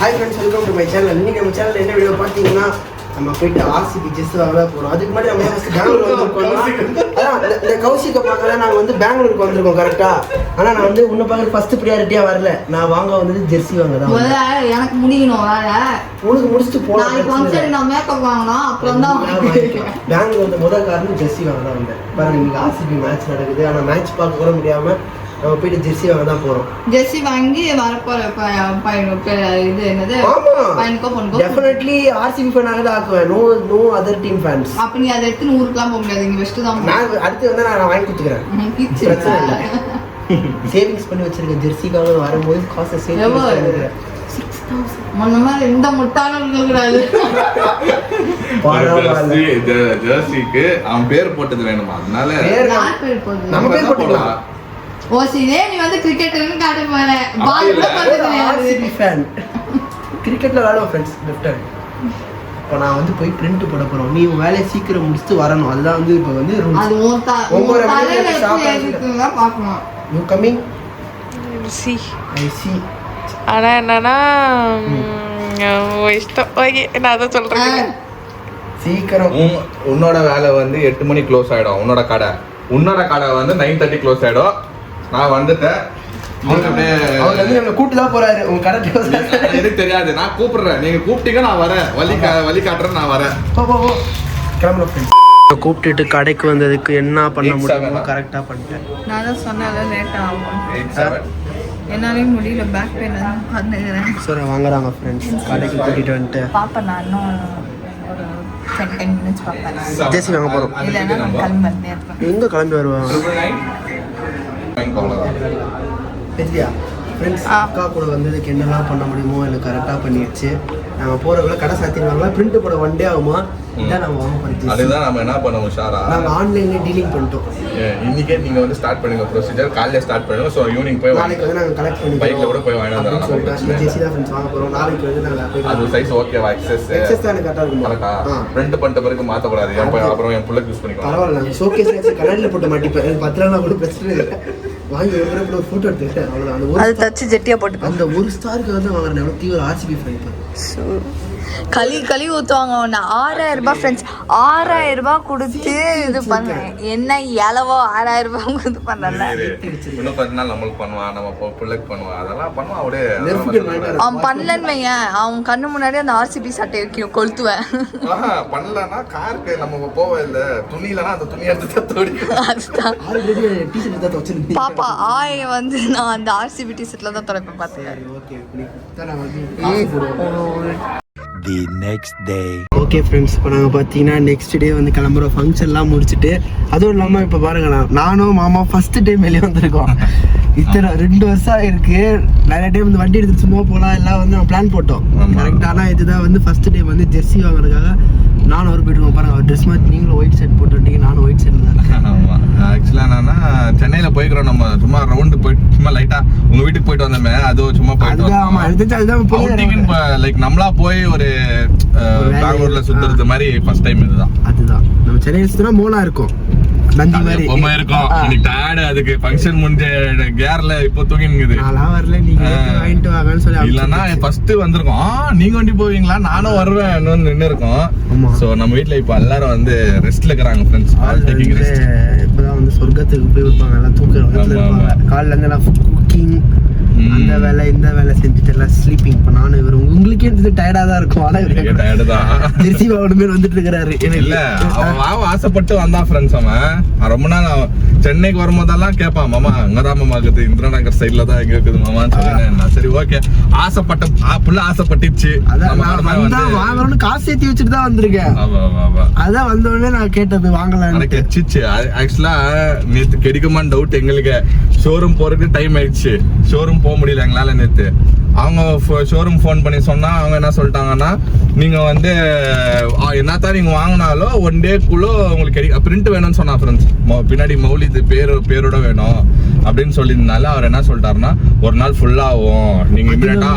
Hi friends, welcome to my channel. இன்னைக்கு நம்ம சேனலில் என்ன வீடியோ பார்த்தீங்கன்னா, நம்ம போயிட்டு ஆர்சிபி ஜெர்சி வாங்க போகிறோம். அதுக்கு முன்னாடி நம்ம ஃபஸ்ட்டு பெங்களூர் வந்திருக்கோம். அதான் இந்த கௌசிக்கை பார்க்கல நாங்கள் வந்து பெங்களூருக்கு வந்திருக்கோம் கரெக்டாக. ஆனால் நான் வந்து உன்னை பார்க்க ஃபஸ்ட்டு ப்ரியாரிட்டியாக வரல. நான் வாங்க வந்தது ஜெர்சி வாங்க தான். எனக்கு முடியணும் வேலை. உனக்கு முடிச்சுட்டு போகலாம். நான் மேக்கப் வாங்கினோம், அப்புறம் தான் பெங்களூர் வந்து முதல் காரணம் ஜெர்சி வாங்க தான் வந்தேன். பாருங்க, இங்கே ஆர்சிபி மேட்ச் நடக்குது. ஆனால் மேட்ச் பார்க்க கூட முடியாமல் நம்ம போயிட்டு ஜெர்சி வாங்க தான் போறோம். ஜெர்சி வாங்கி வரப்போற பையனுக்கு இது என்னது பையனுக்கோ பொண்ணுக்கோ டெஃபினெட்லி ஆர்சிபி ஃபேனாக தான் ஆக்குவேன். No other team fans. அப்ப நீ அதை எடுத்து ஊருக்குலாம் போக முடியாது, இங்க வெஸ்ட் தான். நான் அடுத்து வந்து நான் வாங்கி கொடுத்துக்கிறேன், பிரச்சனை இல்லை. சேவிங்ஸ் பண்ணி வச்சிருக்கேன். ஜெர்சிக்காக வரும்போது காசை சேவ் பண்ணிக்கிறேன். இந்த முட்டாளர்களுக்கு ஜெர்சிக்கு அவன் பேர் போட்டது வேணுமா? அதனால நம்ம பேர் போட்டுக்கலாம். ஓசினே நீ வந்து கிரிக்கெட்டர்னு காட்ட போற. பால் கூட பார்த்தது ஆர்சிபி ஃபேன். கிரிக்கெட்ல விளையாடுவோம் ஃப்ரெண்ட்ஸ், லெஃப்ட் ஹேண்ட். இப்போ நான் வந்து போய் பிரிண்ட் போட போறோம். நீ உன் வேலையை சீக்கிரம் முடிச்சுட்டு வரணும். அதுதான் வந்து இப்போ வந்து அது ஒவ்வொரு தலையில பார்க்கணும். You coming C I C. ஆனா என்னன்னா இஷ்டம். ஓகே, நான் அதை சொல்றேன். சீக்கிரம் உன்னோட வேலை வந்து 8 மணி க்ளோஸ் ஆயிடும். உன்னோட கடை வந்து 9:30 க்ளோஸ் ஆயிடும். நான் வந்துட்டேன். அவர் வந்து நம்ம கூட்டு தான் போறாரு. உங்க கடை எனக்கு தெரியாது, நான் கூப்பிடுறேன். நீங்க கூப்பிட்டீங்க, நான் வரேன். வழி காட்டுறேன், நான் வரேன். கூப்பிட்டுட்டு கடைக்கு வந்ததுக்கு என்ன பண்ண முடியுமோ கரெக்டா பண்ணிட்டேன். நான் தான் சொன்னேன் லேட் ஆகும், என்னாலையும் முடியல, பேக் பெயின் பண்ணுறேன். சரி வாங்குறாங்க ஃப்ரெண்ட்ஸ். கடைக்கு கூட்டிட்டு வந்துட்டு பாப்பேன். நான் இன்னும் ஒரு 10 minutes பார்ப்பேன். ஜெர்சி வாங்க போறோம். இல்லைன்னா நான் கிளம்பி இருப்பேன். எங்க கிளம்பி வருவாங்க தெரியா ஃப்ரெண்ட்ஸ்? அக்கா கூட வந்ததுக்கு என்னெல்லாம் பண்ண முடியுமோ எனக்கு கரெக்டாக பண்ணிடுச்சு. நாங்கள் போகிறவங்கள கடை சாத்திடுவாங்களா, பிரிண்ட் போட 1 day ஆகுமா? இதான் நம்ம வாங்க போகிறோம். அதுதான் நம்ம என்ன பண்ணுவோம் ஷாரா, நாங்கள் ஆன்லைன்லேயே டீலிங் பண்ணிட்டோம். இன்னைக்கே நீங்கள் வந்து ஸ்டார்ட் பண்ணுங்க ப்ரொசீஜர். காலையில் ஸ்டார்ட் பண்ணுங்க. ஸோ ஈவினிங் போய் நாளைக்கு வந்து நாங்கள் கலெக்ட் பண்ணி பைக்கில் கூட போய் வாங்கிட்டு வந்துடலாம். ஜெர்சி தான் ஃப்ரெண்ட்ஸ் வாங்க போகிறோம். நாளைக்கு வந்து நாங்கள் போய் அது சைஸ் ஓகேவா? எக்ஸஸ் தான் கரெக்டாக இருக்கும். கரெக்டாக பிரிண்ட் பண்ணிட்ட பிறகு மாற்றக்கூடாது. அப்புறம் என் பிள்ளைக்கு யூஸ் பண்ணிக்கலாம். பரவாயில்ல, நாங்கள் ஷோகேஸ் கலரில் போட்டு மாட்டிப்பேன். 10 நாள் கூட பிரச்சனை இல்லை. வாங்கி ஒரு ஃபோட்டோ எடுத்துக்கிட்டேன், அவ்வளோதான். அது தச்சு ஜெட்டியா போட்டு அந்த ஒரு ஸ்டாருக்கு வந்து வாங்குறேன். எவ்வளோ தீவிர ஆர்சிபி ஃப்ரெண்ட். களி ஊற்றுவாங்க. ஒன்று 6000 ரூபாய் ஃப்ரெண்ட்ஸ். 6000 ரூபாய் கொடுத்து இது பண்ணேன். என்ன இலவோ 6000 ரூபாய் இது பண்ணல. இன்னும் 10 நாள் நம்மளுக்கு பண்ணுவான், நம்ம பிள்ளைக்கு பண்ணுவான், அதெல்லாம் பண்ணுவான். அப்படியே அவன் பண்ணலன்னு வையன், அவன் கண்ணு முன்னாடி அந்த ஆர்சிபி சட்டை வைக்கும் கொளுத்துவேன். பண்ணலன்னா காருக்கு நம்ம போவே இல்லை. துணியிலனா அந்த துணி எடுத்து தோடி பாப்பா ஆய வந்து நான் அந்த ஆர்சிபி டிஷர்ட்ல தான் துடைப்பேன் பார்த்துக்கேன். The next day. Okay friends, இப்போ நாங்கள் பார்த்தீங்கன்னா நெக்ஸ்ட் டே வந்து கிளம்புறோம். ஃபங்க்ஷன்லாம் முடிச்சுட்டு. அதுவும் இல்லாமல் இப்போ பாருங்களா, நானும் மாமா ஃபர்ஸ்ட் டைம் வெளியே வந்திருக்கோம். இத்தனை 2 வருஷம் ஆயிருக்கு. நிறைய டைம் வந்து வண்டி எடுத்து சும்மா போகலாம் எல்லாம் வந்து நம்ம பிளான் போட்டோம் கரெக்டாக. ஆனால் இதுதான் வந்து ஃபர்ஸ்ட் டைம் வந்து ஜெர்சி வாங்குறதுக்காக நானும் அவர் போயிட்டு பாருங்க. அவர் ட்ரெஸ் மாதிரி நீங்களும் ஒயிட் ஷர்ட் போட்டு வந்தீங்க, நானும் ஒயிட் ஷர்ட் தான். ஆமாம், ஆக்சுவலாக என்னன்னா சென்னையில் போய்க்கிறோம். நம்ம சும்மா ரவுண்டு போயிட்டு சும்மா லைட்டாக உங்கள் வீட்டுக்கு போயிட்டு வந்தோமே, அது சும்மா போயிட்டு. ஆமாம், அதுதான் லைக் நம்மளா போய் ஒரு பெங்களூர்ல சுத்துறது மாதிரி ஃபர்ஸ்ட் டைம் இதுதான். அதுதான் நம்ம சென்னையில் சுத்தினா மோனா இருக்கும், நந்தி மாதிரி எப்பவுமே இருக்கும். இன்னைக்கு டயர்டு, அதுக்கு ஃபங்க்ஷன் முடிஞ்ச கேர்ல இப்போ தூங்கினுங்குது. நான்லாம் வரல, நீங்க வாங்கிட்டு வாங்கன்னு சொல்லி. இல்லன்னா ஃபர்ஸ்ட் வந்திருக்கோம். நீங்க வண்டி போவீங்களா, நானும் வருவேன் நின்று இருக்கோம். சோ நம்ம வீட்ல இப்போ எல்லாரும் வந்து ரெஸ்ட்ல இருக்காங்க ஃப்ரெண்ட்ஸ். All taking rest. இப்பதான் வந்து சொர்க்கத்துக்கு போய் வைப்பாங்க, எல்லாம் தூக்குறாங்க. காலைல இருந்து எல்லாம் குக்கிங், அந்த வேலை இந்த வேலை செஞ்சுட்டு எல்லாம் ஸ்லீப்பிங். இப்போ நானும் இவர் உங்களுக்கே டயர்டா தான் இருக்கும். ஆனா டயர்டு தான். ஜெர்சி வாங்கணும் பேர் வந்துட்டு இருக்கிறாரு. இல்ல அவன் ஆசைப்பட்டு வந்தான் ஃப்ரெண்ட்ஸ். அவன் ரொம்ப நாள் சென்னைக்கு வரும்போதெல்லாம் கேட்பான், மாமா அங்கதான் மாமா இருக்குது, இந்திரா நகர் சைட்ல தான் எங்க இருக்குது மாமான்னு சொன்னேன். சரி ஓகே, ஆசைப்பட்டுச்சு. வாங்கணும்னு காசு சேர்த்து வச்சுட்டு தான் வந்திருக்கேன். அதான் வந்த உடனே நான் கேட்டது வாங்கலாம். கெச்சிச்சு. ஆக்சுவலா நேத்து கிடைக்குமான்னு டவுட் எங்களுக்கு. ஷோரூம் போறதுக்கு டைம் ஆயிடுச்சு. ஷோரூம் போக முடியல எங்களால நேத்து. அவங்க ஷோரூம் ஃபோன் பண்ணி சொன்னா அவங்க என்ன சொல்லிட்டாங்கன்னா, நீங்க வந்து என்னத்தான் நீங்க வாங்கினாலும் 1 டேக்குள்ள உங்களுக்கு பிரிண்ட் வேணும்னு சொன்னா ஃப்ரெண்ட்ஸ். பின்னாடி மௌலிது பேரோட வேணும் அப்படின்னு சொல்லியிருந்தால அவர் என்ன சொல்லிட்டாருன்னா, ஒரு நாள் ஃபுல்லா ஆகும், நீங்க இமீடியட்டா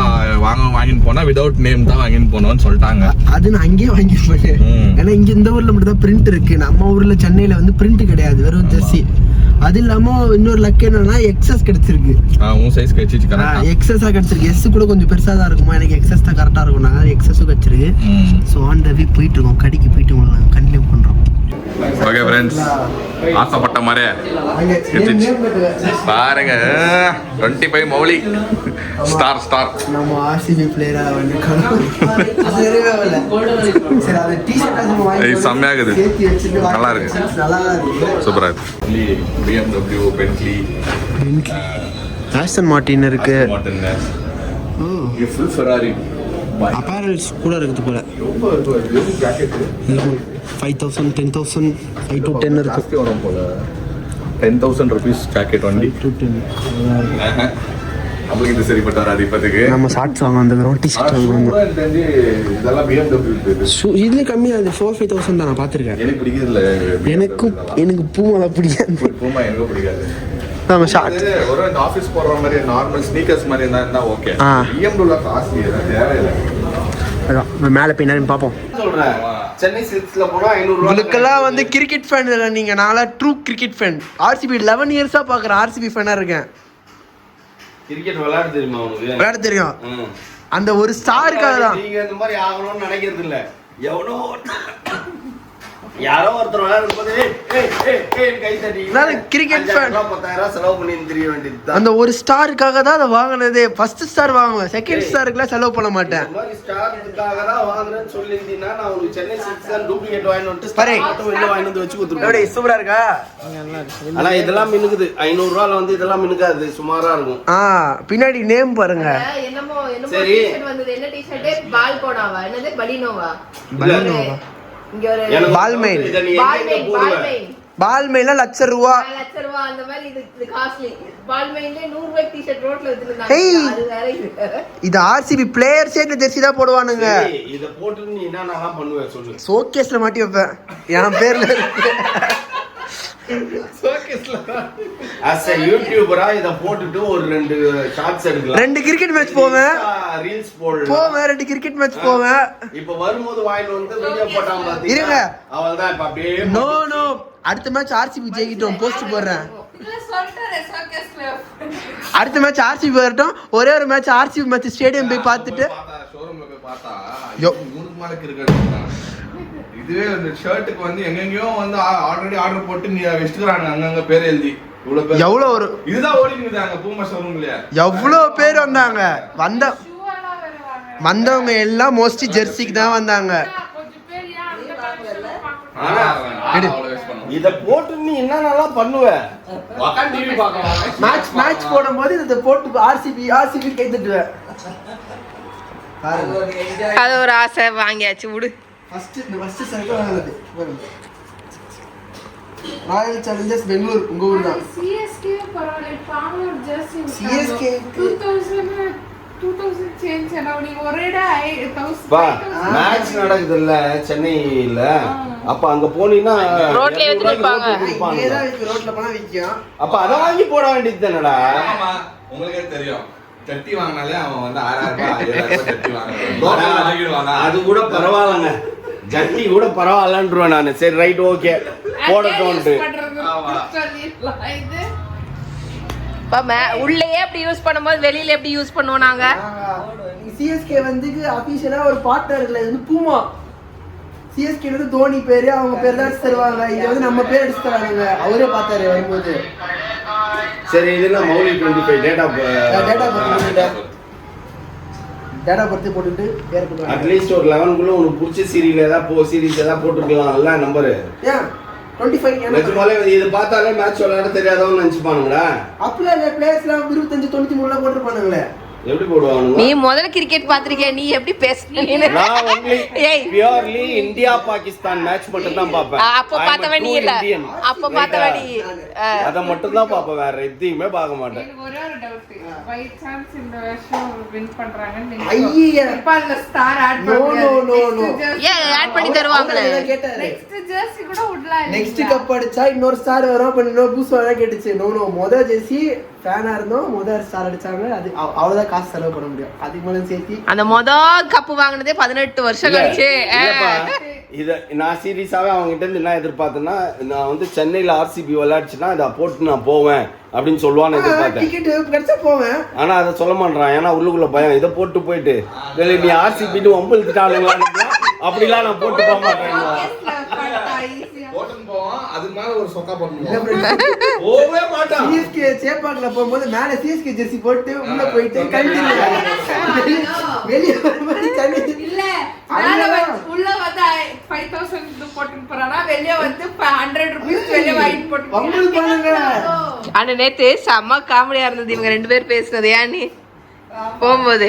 வாங்கின்னு போனா விதவுட் நேம் தான் வாங்கின்னு போனோம்னு சொல்லிட்டாங்க. அது நான் அங்கேயே வாங்கிட்டு. ஏன்னா இங்க இந்த ஊர்ல மட்டும் தான் பிரிண்ட் இருக்கு. நம்ம ஊர்ல சென்னையில வந்து பிரிண்ட் கிடையாது, வெறும் ஜெர்சி. அது இல்லாம இன்னொரு லக் என்னன்னா எக்ஸஸ் கிடைச்சிருக்கு. உன் சைஸ் கிடைச்சிச்சு. எக்ஸஸா கிடைச்சிருக்கு. எஸ் கூட கொஞ்சம் பெருசா தான் இருக்குமா, எனக்கு எக்ஸஸ் தான் அப்படியே போயிட்டு இருக்கோம் கடைக்கு போயிட்டு உங்களுக்கு நாங்கள் கண்டினியூ பண்ணுறோம். ஓகே ஃப்ரெண்ட்ஸ், ஆசைப்பட்ட மாதிரியே பாருங்க 25 மௌலி ஸ்டார் நம்ம ஆர்சிபி பிளேயராக வந்து சரி அது டிஷர்ட் செம்மையாகுது, நல்லா இருக்கு, நல்லா இருக்கு, சூப்பரா இருக்கு. BMW, பென்ட்லி, ஆஸ்டன் மார்டின் இருக்கு, ஃபுல் ஃபெராரி, அப்பேரல்ஸ் கூட இருக்குது போல. 5,000 10,000 5 to 10 இருக்கு. ஜாஸ்தி வரும் போல. 10,000 rupees ஜாக்கெட் வண்டி. 5 to 10 நம்மளுக்கு இது சரிப்பட்டு வராது இப்போதைக்கு. நம்ம ஷார்ட்ஸ் வாங்க வந்துக்கிறோம், டிஷர்ட் வாங்க வந்தோம். இதெல்லாம் BMW இதுல கம்மியாக அது 4-5,000 தான் நான் பார்த்துருக்கேன். எனக்கு பிடிக்கிறதுல எனக்கு பூமாலாம் பிடிக்காது. பூமா எனக்கு பிடிக்காது. நம்ம ஷார்ட் ஒரு ஆஃபீஸ் போடுற மாதிரி நார்மல் ஸ்னீக்கர்ஸ் மாதிரி இருந்தா ஓகே. BMW காஸ்ட்லி தேவையில்லை. அதான் மேலே பின்னாடி பார்ப்போம். சொல்றேன், சென்னை சில்க்ஸ்ல போனா 500 ரூபாய். உங்களுக்கெல்லாம் வந்து கிரிக்கெட் ஃபேன் இல்லை, நீங்க நாளா ட்ரூ கிரிக்கெட் ஃபேன். ஆர்சிபி 11 இயர்ஸா பார்க்குறேன், ஆர்சிபி ஃபேனா இருக்கேன். கிரிக்கெட் விளையாட தெரியுமா உனக்கு? விளையாட தெரியும். அந்த ஒரு ஸ்டாருக்காக தான். நீங்க இந்த மாதிரி ஆகணும்னு நினைக்கிறது இல்ல. எவனோ யாரோ ஒருத்தர் விளையாடும் போது கை தட்டி கிரிக்கெட் ஃபேன் 10,000 செலவு பண்ணி தெரிய வேண்டியது. அந்த ஒரு ஸ்டாருக்காக தான் அதை வாங்கினதே. ஃபர்ஸ்ட் ஸ்டார் வாங்குவேன், செகண்ட் ஸ்டாருக்குலாம் செலவு பண்ண மாட்டேன். இந்த மாதிரி ஸ்டாருக்காக தான் வாங்குறேன்னு சொல்லியிருந்தீங்கன்னா நான் உங்களுக்கு சென்னை சில்க்ஸ் டூப்ளிகேட் வாங்கிட்டு வந்து பாரு. மட்டும் வெளில வாங்கிட்டு வந்து வச்சு கொடுத்துருவேன். சூப்பரா இருக்கா? ஆனா இதெல்லாம் மினுக்குது. 500 ரூபாயில வந்து இதெல்லாம் மினுக்காது, சுமாரா இருக்கும். பின்னாடி நேம் பாருங்க. என்னமோ சரி. t-shirt வந்தது. என்ன t-shirt? பால்கோனாவா? என்னது? பலினோவா? இங்க ஒரு பால்மெயின். பால்மெயில ₹1,00,000. ₹1,00,000 அந்த மாதிரி. இது காஸ்ட்லி. பால்மெயின்ல 100 ரூபாய் t-shirt ரோட்ல ஏய். வித்துறாங்க. அது வேற இது. இது ஆர்சிபி பிளேயர்ஸே இந்த ஜெர்சி தான் போடுவானுங்க. இத போட்டு நீ என்னென்னலாம் பண்ணுவ சொல்லு. ஷோகேஸ்ல மாட்டி வைப்பேன் என் பேர்ல இருக்கு. as a யூடியூபரா இத போட்டுட்டு ஒரு 2 ஷார்ட்ஸ் எடுக்கலாம். 2 கிரிக்கெட் மேட்ச் போவேன், ரீல்ஸ் போடலாம். 2 கிரிக்கெட் மேட்ச் போவேன். இப்போ வரும்போது வாயில வந்து வீடியோ போட்டாங்க பாத்தீங்க. இருங்க. அவள்தான் இப்ப அப்படியே நோ அடுத்த மேட்ச் ஆர்சிபி ஜெயிக்கிட்டோம், போஸ்ட் போடுறேன். இல்ல சொல்றேன் சர்க்கஸ்ல. அடுத்த மேட்ச் ஆர்சிபி வரட்டும், ஒரே ஒரு மேட்ச் ஆர்சிபி மேட்ச் ஸ்டேடியம் போய் பார்த்துட்டு ஷோரூம்ல போய் பார்த்தா 100 மேல கிரிக்கெட். இதுவே இந்த ஷர்ட்டுக்கு வந்து எங்கெங்கயோ வந்து ஆல்ரெடி ஆர்டர் போட்டு நீ வெச்சுக்கறாங்க, அங்கங்க பேர் எழுதி. இவ்வளவு பேர் எவ்வளவு ஒரு இதுதான் ஓடிங்குது அங்க பூமா ஷோரூம்லயே. எவ்வளவு பேர் வந்தாங்க. வந்தவங்க எல்லாம் மோஸ்ட்லி ஜெர்சிக்கு தான் வந்தாங்க. இத போட்டு நீ என்னென்னலாம் பண்ணுவ? உட்கார்ந்து டிவி பார்க்கலாம். மேட்ச் போடும்போது இத போட்டு ஆர்சிபி கை தட்டுவேன். அது ஒரு ஆசை, வாங்கியாச்சு விடு. ஃபர்ஸ்ட் சைக்கிள் வாங்குனது ராயல் சேலஞ்சர்ஸ் பெங்களூர், உங்க ஊர் தான். சிஎஸ்கே பரவாயில்லை, பாங்களூர் ஜெர்சி CSK 2000 சேஞ்ச் ஆனா நீங்க ஒரேடா 1000 பா மேட்ச் நடக்குதுல்ல சென்னையில, அப்ப அங்க போனீங்கன்னா ரோட்லயே வித்துப்பாங்க. இங்கே தான் இருக்கு, ரோட்ல போனா விக்கும். அப்ப அத வாங்கி போட வேண்டியது தானடா. ஆமா, உங்களுக்கே தெரியும். சட்டி வாங்கினாலே அவன் வந்து 6,000 ரூபாய் 7,000 ரூபாய் சட்டி வாங்குறான். அது கூட பரவாயில்லைங்க, ஜட்டி கூட பரவாயில்லன்றுவேன் நான். சரி ரைட் ஓகே போடட்டோன்ட்டு. உள்ளேயே அப்படி யூஸ் பண்ணும்போது வெளியில எப்படி யூஸ் பண்ணுவோம் நாங்க? சிஎஸ்கே வந்து அபிஷியலா ஒரு பார்ட்னர் இல்ல, இது வந்து பூமா. சிஎஸ்கே வந்து தோனி பேரு அவங்க பேர் தான் எடுத்து தருவாங்க, இது வந்து நம்ம பேர் எடுத்து தராங்க. அவரே பார்த்தாரு வரும்போது. சரி இது என்ன மௌலி 25 டேட்டா பர்த் போட்டுட்டு பேர் போட்டுருவாங்க. அட்லீஸ்ட் ஒரு 11 குள்ள உனக்கு பிடிச்ச சீரியல் ஏதாவது சீரிஸ் ஏதாவது போட்டுருக்கலாம்ல நம்பரு. ஏன் 25 நிஜமாலே இது பார்த்தாலே மேட்ச் விளையாட தெரியாதவன்னு நினைச்சுப்பானுங்களா? அப்பல இல்ல, பிளேயர்ஸ்லாம் 25 93 போட்டுருப்பானுங்களே. எப்படி போடுவானுங்க? நீ முதல்ல கிரிக்கெட் பாத்திருக்கிய, நீ எப்படி பேசுற? நான் only purely India Pakistan match மட்டும் தான் பாப்பேன். அப்ப பார்த்தவ நீ இல்ல, அப்ப பார்த்தவ நீ. அத மட்டும் தான் பாப்பேன், வேற எதையுமே பார்க்க மாட்டேன். எனக்கு ஒரே ஒரு டவுட், பை சான்ஸ் இந்த வருஷம் வின் பண்றாங்கன்னு ஐயே இப்ப அந்த ஸ்டார் ஆட் நோ ஏன் ஆட் பண்ணி தருவாங்களே? கேட்டாரு. நெக்ஸ்ட் ஜெர்சி கூட விடலாம். நெக்ஸ்ட் கப் அடிச்சா இன்னொரு ஸ்டார் வரும், அப்ப இன்னொரு பூஸ் வர கேட்டுச்சு. நோ மொத ஜெர்சி ஃபேனா இருந்தோம், முதல் ஸ்டார் அடிச்சாங்க. அது அவ்வளவுதான் காசு செலவு பண்ண முடியும். அதுக்கு மேல சேர்த்து அந்த கப்பு வாங்குனதே 18 வருஷம் கழிச்சு. இத நான் சீரியஸாவே அவங்க கிட்ட இருந்து என்ன எதிர்பார்த்தேன்னா, நான் வந்து சென்னையில ஆர்சிபி விளையாடுச்சுன்னா இதை போட்டு நான் போவேன் அப்படின்னு சொல்லுவான்னு எதிர்பார்த்தேன். டிக்கெட் கிடைச்சா போவேன், ஆனா அதை சொல்ல மாட்டான். ஏன்னா உள்ளுக்குள்ள பயம். இதை போட்டு போயிட்டு நீ ஆர்சிபின்னு வம்பிழுத்துட்டாளுங்களா அப்படிலாம் நான் போட்டு போக மாட்டேன். போட்டுன்னு போவான், அதுக்கு மேல ஒரு சொக்கா பண்ணுவான். போவே மாட்டான். சிஎஸ்கே சேப்பாக்ல போகும்போது மேல சிஎஸ்கே ஜெர்சி போட்டு உள்ள போயிட்டு வெளியே வரும்போது தண்ணி இல்ல உள்ள வந்து 5000 போட்டு போறானா, வெளிய வந்து 100 ரூபீஸ் வெளிய வாங்கி போட்டு உங்களுக்கு பண்ணுங்க. ஆனா நேத்து செம்ம காமெடியா இருந்தது இவங்க 2 பேர் பேசுனது. ஏன் நீ போகும்போது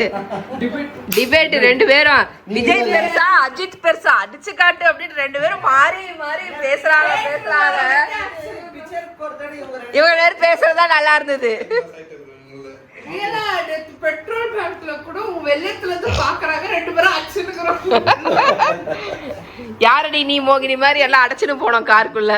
டிபேட் 2 பேரும் விஜய் பெருசா அஜித் பெருசா அடிச்சு காட்டு அப்படின்னு 2 பேரும் மாறி மாறி பேசுறாங்க. இவங்க நேரம் பேசுறதா நல்லா இருந்தது. பெட்ரோல் பேங்க்ல கூட வெள்ளத்துல இருந்து பாக்குறாங்க 2 பேரும் அடிச்சுக்கிறோம். யாரடி நீ மோகினி மாதிரி எல்லாம் அடைச்சுன்னு போனோம் காருக்குள்ள.